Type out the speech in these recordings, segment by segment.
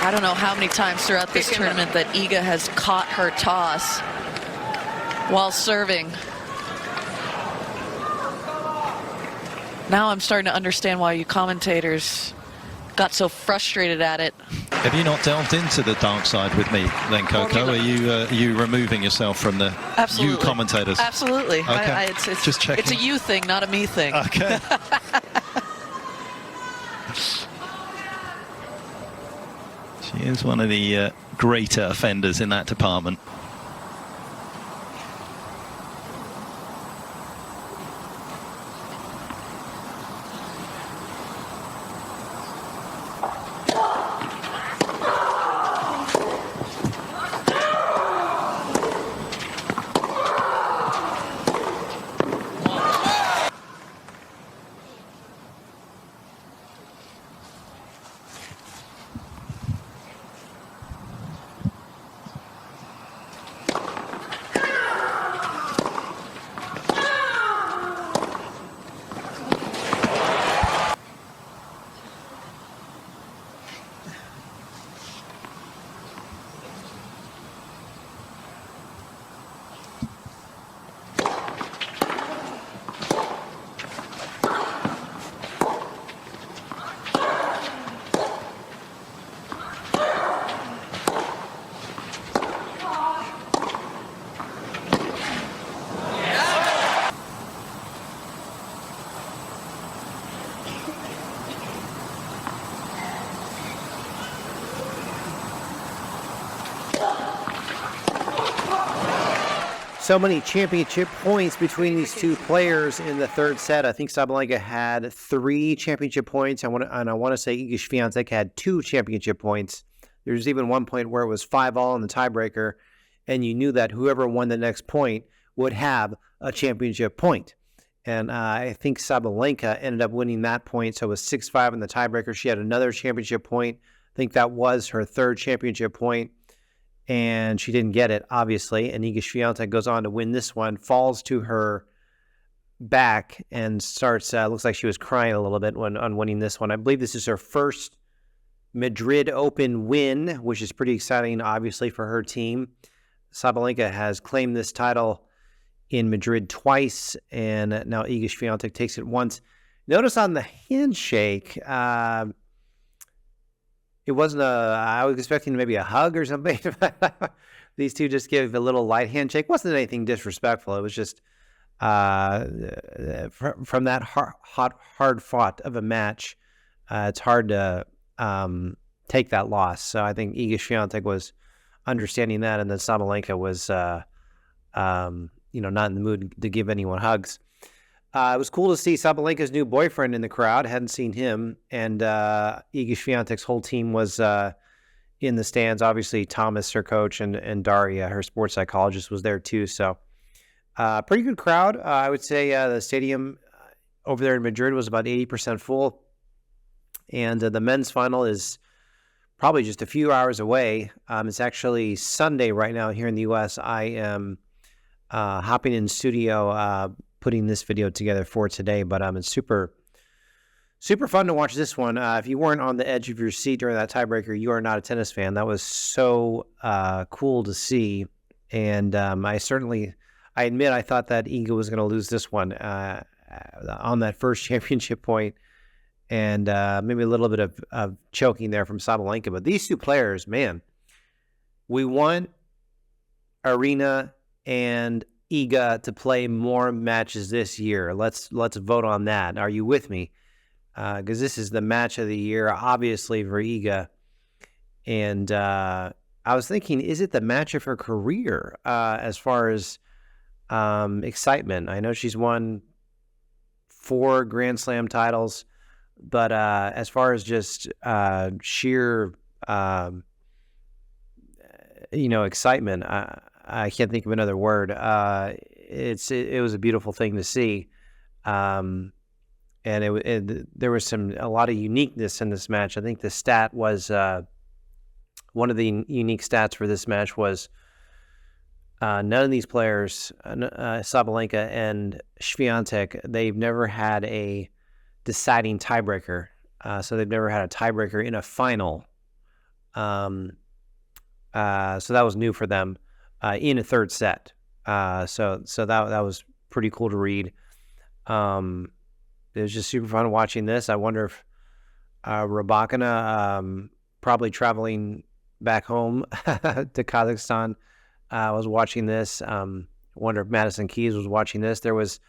I don't know how many times throughout this tournament that Iga has caught her toss while serving. Now I'm starting to understand why you commentators got so frustrated at it. Have you not delved into the dark side with me then, Coco? Are you removing yourself from the Absolutely. you commentators? Absolutely. Okay. It's just checking. It's a you thing, not a me thing. Okay. She is one of the greater offenders in that department. So many championship points between these two players in the third set. I think Sabalenka had 3 championship points. I want to say Iga Świątek had 2 championship points. There's even one point where it was 5-all in the tiebreaker, and you knew that whoever won the next point would have a championship point. And I think Sabalenka ended up winning that point, so it was 6-5 in the tiebreaker. She had another championship point. I think that was her 3rd championship point. And she didn't get it, obviously. And Iga Świątek goes on to win this one, falls to her back, and starts, looks like she was crying a little bit on winning this one. I believe this is her first Madrid Open win, which is pretty exciting, obviously, for her team. Sabalenka has claimed this title in Madrid twice, and now Iga Świątek takes it once. Notice on the handshake, it wasn't I was expecting maybe a hug or something. These two just gave a little light handshake. Wasn't anything disrespectful. It was just from that hard fought of a match, it's hard to take that loss. So I think Iga Świątek was understanding that, and then Sabalenka was, not in the mood to give anyone hugs. It was cool to see Sabalenka's new boyfriend in the crowd. Hadn't seen him. And Iga Świątek's whole team was in the stands. Obviously, Thomas, her coach, and Daria, her sports psychologist, was there too. So pretty good crowd. I would say the stadium over there in Madrid was about 80% full. And the men's final is probably just a few hours away. It's actually Sunday right now here in the U.S. I am hopping in studio putting this video together for today, but it's super fun to watch this one. If you weren't on the edge of your seat during that tiebreaker, you are not a tennis fan. That was so cool to see, and I admit I thought that Iga was going to lose this one on that first championship point, and maybe a little bit of choking there from Sabalenka. But these two players, man, we want Aryna and Iga to play more matches this year. Let's vote on that. Are you with me? Because this is the match of the year, obviously, for Iga. And I was thinking, is it the match of her career as far as excitement? I know she's won 4 Grand Slam titles, but as far as just sheer, excitement, I can't think of another word. It was a beautiful thing to see, and there was a lot of uniqueness in this match. I think the stat was one of the unique stats for this match was none of these players, Sabalenka and Świątek, they've never had a deciding tiebreaker. So they've never had a tiebreaker in a final So that was new for them in a third set. So that was pretty cool to read. It was just super fun watching this. I wonder if Rybakina, probably traveling back home to Kazakhstan, was watching this. I wonder if Madison Keys was watching this. There was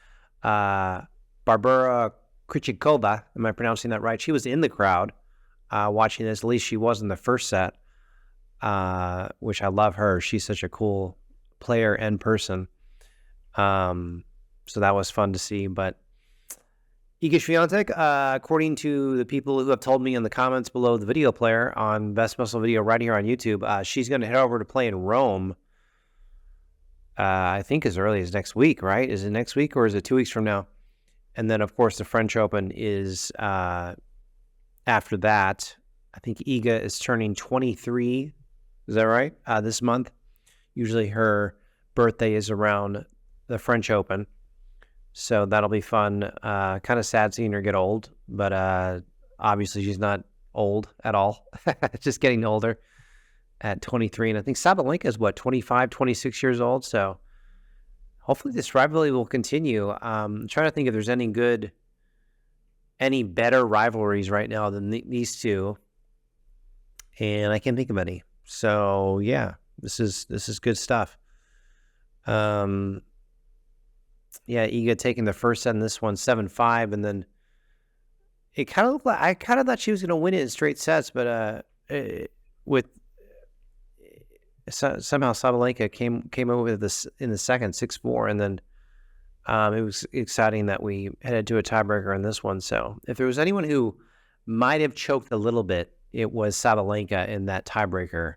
Barbara Krejcikova. Am I pronouncing that right? She was in the crowd watching this. At least she was in the first set, which I love her. She's such a cool player and person. So that was fun to see. But Iga Świątek, according to the people who have told me in the comments below the video player on Best Muscle Video right here on YouTube, she's going to head over to play in Rome, I think as early as next week, right? Is it next week or is it 2 weeks from now? And then, of course, the French Open is after that. I think Iga is turning 23. Is that right? This month. Usually her birthday is around the French Open. So that'll be fun. Kind of sad seeing her get old, but obviously she's not old at all. Just getting older at 23. And I think Sabalenka is, 25, 26 years old. So hopefully this rivalry will continue. I'm trying to think if there's any better rivalries right now than these two. And I can't think of any. So yeah, this is good stuff. Yeah, Iga taking the first set in this one, 7-5, and then it kind of looked like I kind of thought she was going to win it in straight sets, but somehow Sabalenka came over with this in the second, 6-4, and then it was exciting that we headed to a tiebreaker in this one. So if there was anyone who might have choked a little bit, it was Sabalenka in that tiebreaker.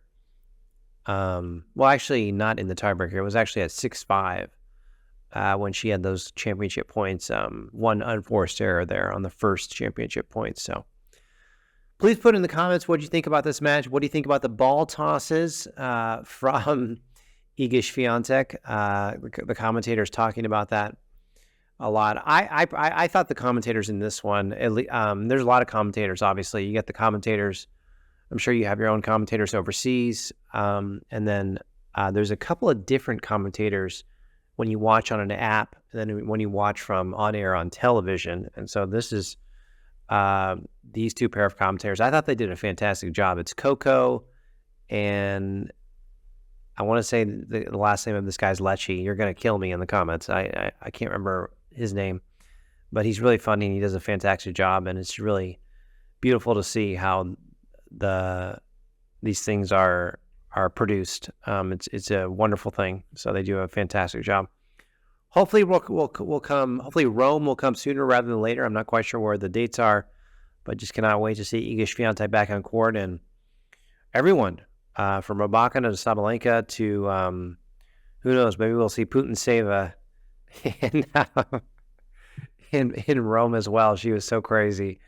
Well, actually, not in the tiebreaker. It was actually at 6-5. When she had those championship points, one unforced error there on the first championship points. So please put in the comments what you think about this match. What do you think about the ball tosses from Iga Świątek? The commentators talking about that a lot. I thought the commentators in this one, there's a lot of commentators, obviously. You get the commentators. I'm sure you have your own commentators overseas. And then there's a couple of different commentators when you watch on an app, and then when you watch from on air on television. And so this is these two pair of commentators. I thought they did a fantastic job. It's Coco, and I want to say the last name of this guy's Lecce. You're going to kill me in the comments. I can't remember his name, but he's really funny and he does a fantastic job. And it's really beautiful to see how these things are produced. It's a wonderful thing. So they do a fantastic job. Hopefully hopefully Rome will come sooner rather than later. I'm not quite sure where the dates are, but just cannot wait to see Iga Świątek back on court, and everyone from Rybakina to Sabalenka to who knows, maybe we'll see Putintseva in Rome as well. She was so crazy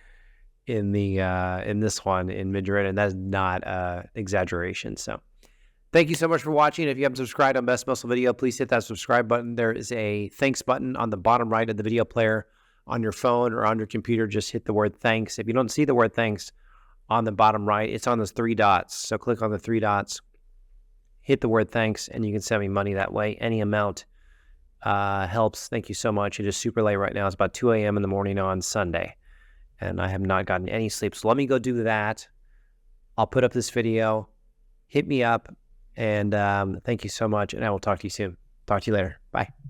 in this one in Madrid, and that's not exaggeration. So thank you so much for watching. If you haven't subscribed on Best Muscle Video, please hit that subscribe button. There is a thanks button on the bottom right of the video player on your phone or on your computer. Just hit the word thanks. If you don't see the word thanks on the bottom right, it's on those 3 dots. So click on the 3 dots, hit the word thanks, and you can send me money that way. Any amount helps. Thank you so much. It is super late right now. It's about 2 a.m. in the morning on Sunday, and I have not gotten any sleep. So let me go do that. I'll put up this video. Hit me up. And thank you so much, and I will talk to you soon. Talk to you later. Bye.